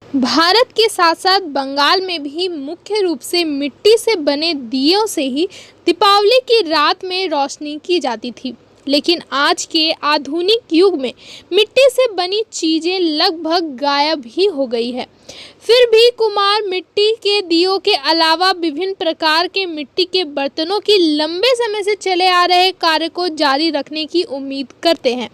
भारत के साथ साथ बंगाल में भी मुख्य रूप से मिट्टी से बने दियों से ही दीपावली की रात में रोशनी की जाती थी। लेकिन आज के आधुनिक युग में मिट्टी से बनी चीज़ें लगभग गायब ही हो गई है। फिर भी कुम्हार मिट्टी के दियों के अलावा विभिन्न प्रकार के मिट्टी के बर्तनों की लंबे समय से चले आ रहे कार्य को जारी रखने की उम्मीद करते हैं।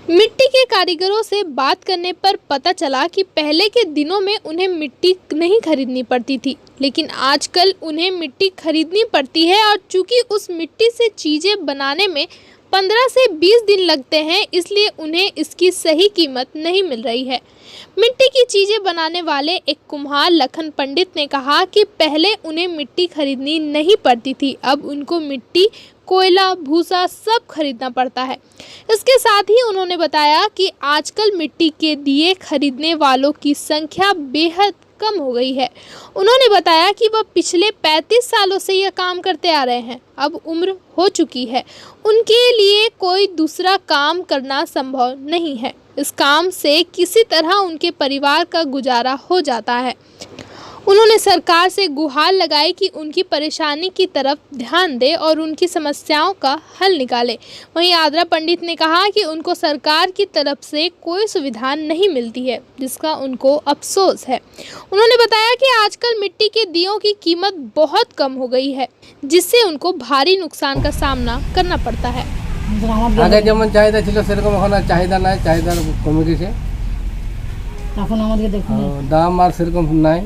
मिट्टी के कारीगरों से बात करने पर पता चला कि पहले के दिनों में उन्हें मिट्टी नहीं खरीदनी पड़ती थी, लेकिन आजकल उन्हें मिट्टी खरीदनी पड़ती है और चूंकि उस मिट्टी से चीज़ें बनाने में 15 से 20 दिन लगते हैं, इसलिए उन्हें इसकी सही कीमत नहीं मिल रही है। मिट्टी की चीज़ें बनाने वाले एक कुम्हार लखन पंडित ने कहा कि पहले उन्हें मिट्टी खरीदनी नहीं पड़ती थी, अब उनको मिट्टी, कोयला, भूसा सब खरीदना पड़ता है। इसके साथ ही उन्होंने बताया कि आजकल मिट्टी के दिए खरीदने वालों की संख्या बेहद कम हो गई है। उन्होंने बताया कि वह पिछले 35 सालों से यह काम करते आ रहे हैं, अब उम्र हो चुकी है, उनके लिए कोई दूसरा काम करना संभव नहीं है। इस काम से किसी तरह उनके परिवार का गुजारा हो जाता है। उन्होंने सरकार से गुहार लगाई कि उनकी परेशानी की तरफ ध्यान दे और उनकी समस्याओं का हल निकाले। वहीं आद्रा पंडित ने कहा कि उनको सरकार की तरफ से कोई सुविधा नहीं मिलती है, जिसका उनको अफसोस है। उन्होंने बताया कि आजकल मिट्टी के दियों की कीमत बहुत कम हो गई है, जिससे उनको भारी नुकसान का सामना करना पड़ता है। आगे যেমন চাহিদা ছিল সেরকম এখন আর চাহিদা নাই, চাহিদা কমে গেছে। এখন আমাদের দেখুন দাম আর সেরকম নাই।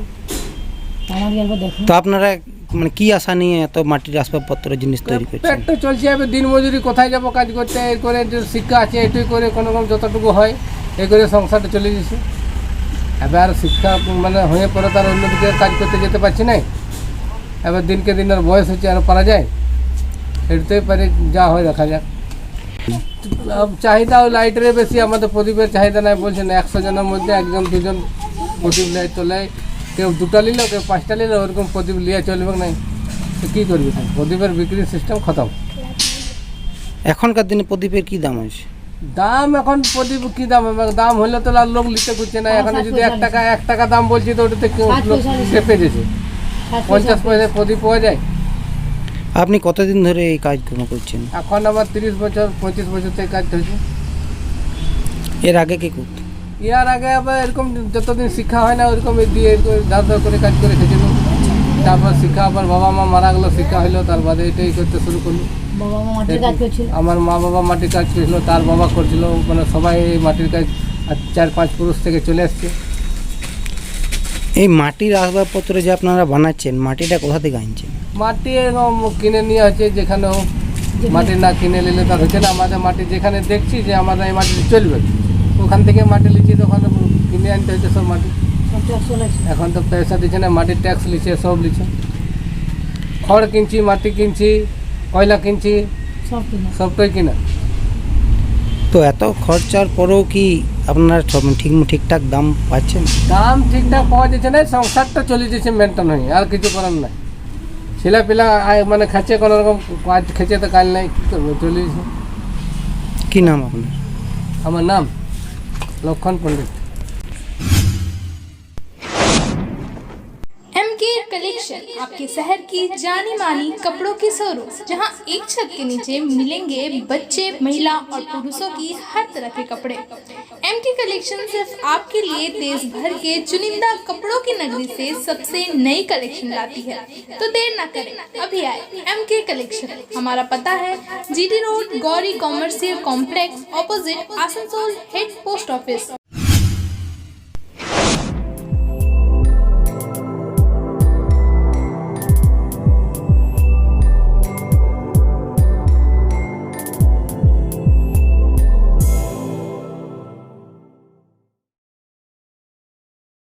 আমাদের দেখুন তো আপনারা মানে কি আশা নিয়ে এত মাটির আসবাবপত্র জিনিস তৈরি করছেন? পেটটা চলছে, এবার দিন মজুরি কোথায় যাব কাজ করতে, এই করে যে শিক্ষা আছে এটাই করে কোনো রকম যতটুকু হয় এই করে সংসারটা চলে যাচ্ছে। এবার শিক্ষা মানে হয়ে পরে তার অন্যদিকে কাজ করতে যেতে পারছি না। এবার দিনকে দিন আর বয়স হচ্ছে, আর পারা যায় এটাতেই পারে, যা হয় দেখা যাক। চাহিদা লাইটের বেশি, আমাদের প্রদীপের চাহিদা নাই বলছে না। 100 জনের মধ্যে একজন দুজন প্রদীপ নেয় তো নেয়, কেউ দুটা নিল, কেউ 5টা নিল, ওরকম প্রদীপ নিয়ে চলবে না। তো কী করবি, প্রদীপের বিক্রির সিস্টেম খতম। এখনকার দিনে প্রদীপের কি দাম আছে? দাম এখন প্রদীপ কী দাম, দাম হলে তো আর লোক নিতে করছে না। এখন যদি 1 টাকা দাম বলছি তো ওটাতে লোক চেপে দিয়েছে। 50 পয়সা প্রদীপ পাওয়া যায়। আপনি কতদিন ধরে এই কাজকর্ম করছেন? এখন আমার 30 বছর 35 বছর থেকে কাজ হয়েছে। এর আগে কি করতেন? ইয়ার আগে আবার এরকম যতদিন শিক্ষা হয় না ওরকম দিয়ে ধার ধার করে কাজ করে খেয়েছিল। তারপর শিক্ষা, আবার বাবা মা মারা গেলো, শিক্ষা হইলো, তার বাদে এটাই করতে শুরু করলো। আমার মা বাবা মাটির কাজ করেছিল, তার বাবা করছিল, মানে সবাই এই মাটির কাজ 4-5 পুরুষ থেকে চলে আসছে। এই মাটির আসবাবপত্র যে আপনারা বানাচ্ছেন, মাটিটা কোথা থেকে আনছেন? মাটি এরকম কিনে নিয়ে হচ্ছে, যেখানে মাটি না কিনে নিলে তার হচ্ছে না। আমাদের মাটি যেখানে দেখছি যে আমাদের এই মাটি চলবে, ওখান থেকে মাটি লিখছি, তো ওখানে কিনে আনতে হচ্ছে সব মাটি। এখন তো পয়সা দিচ্ছে না, মাটির ট্যাক্স লিখছে, সব লিখছে। খড় কিনছি, মাটি কিনছি, কয়লা কিনছি, সবটাই কিনা। তো এত খরচার পরেও কি আপনারা ঠিকঠাক দাম পাচ্ছেন? দাম ঠিকঠাক পাওয়া যাচ্ছে না, সংসারটা চলে যাচ্ছে মেনটেন হয়ে, আর কিছু করার নাই। ছেলেপিলা মানে খাচ্ছে, কোনো রকম কাজ খেছে তো কাল নাই, কী করবো, চলে যাচ্ছে। কি নাম আপনার? আমার নাম লক্ষণ पंडित। MK कलेक्शन आपके शहर की जानी मानी कपड़ों की शोरूम, जहां एक छत के नीचे मिलेंगे बच्चे, महिला और पुरुषों की हर तरह के कपड़े। MK कलेक्शन सिर्फ आपके लिए देश भर के चुनिंदा कपड़ों की नगरी से सबसे नई कलेक्शन लाती है, तो देर न करें, अभी आए MK कलेक्शन। हमारा पता है GD road, Gauri commercial complex, opposite Asansol head post office.